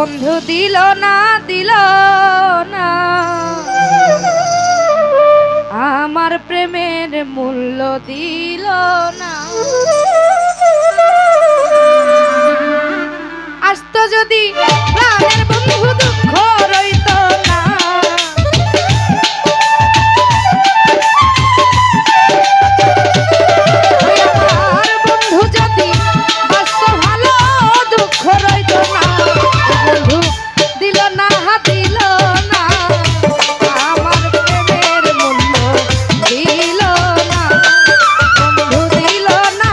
বন্ধু দিল না আমার প্রেমের মূল্য দিল না। আসতো যদি প্রাণের বন্ধু দুঃখ রইত না। আমার বন্ধু যদি বাসতো ভালো দুঃখ রইত না। বন্ধু দিল না আমার প্রেমের মূল্য দিল না। বন্ধু দিল না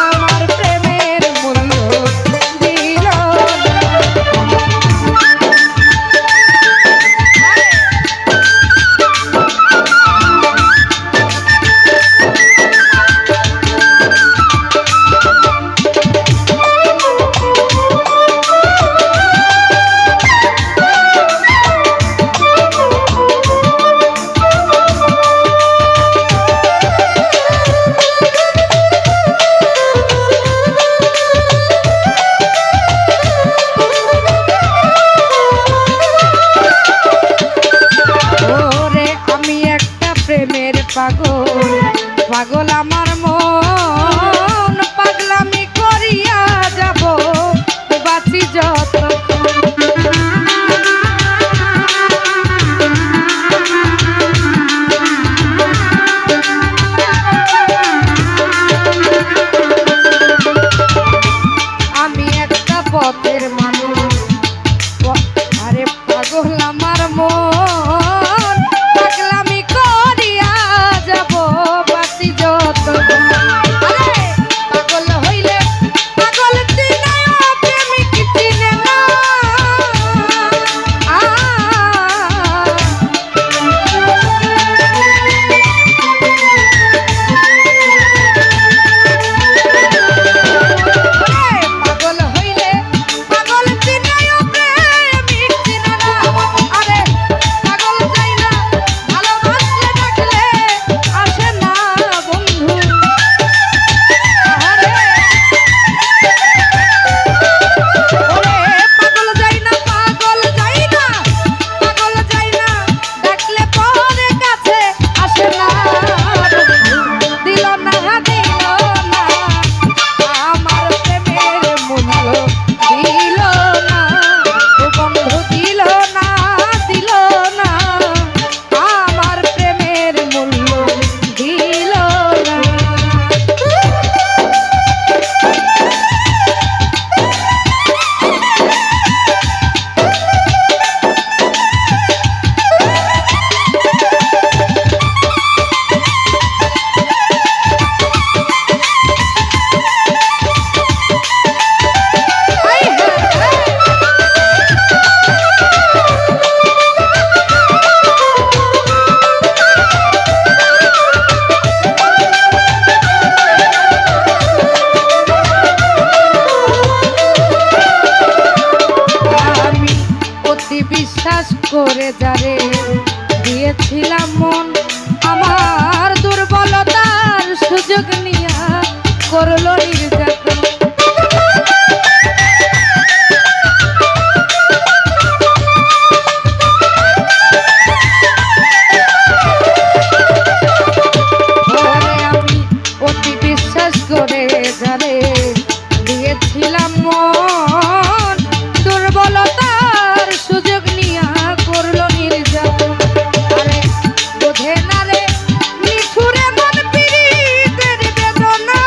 আমার প্রেমের মূল্য দিল পাগল আমার মন পাগলামি করিয়া যাব বাঁচি যতক্ষণ। আমি একটা পথের মানুষ, আরে পাগল আমার মন পাগলামি করিয়া যাব বাঁচি যতক্ষণ। পাগল হইলে পাগল চিনে প্রেমিক চিনে না। পাগল হইলে পাগল চিনে প্রেমিক চিনে না। আরে পাগল যাই না ভালোবাসলে ডাকলে আসে না বন্ধু। আরে পাগল যাই না পাগল যাই না ডাকলে পরে কাছে আসে না। দিল না আমার প্রেমের মূল্য দিল না। বন্ধু দিল না আমার প্রেমের মূল্য দিল না। আমি অতি বিশ্বাস করে যারে দিয়েছিলাম মন, আমার দুর্বলতার সুযোগ নিয়া করলো নির্যাতন। আমি অতি বিশ্বাস করে যারে দিয়েছিলাম মন, দুর্বলতার সুযোগ নিয়া করলো নির্যাতন। আরে বোঝে না রে নিঠুরে মন পীড়িতের বেদনা।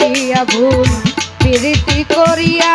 করিয়া ভুল প্রীতি করিয়া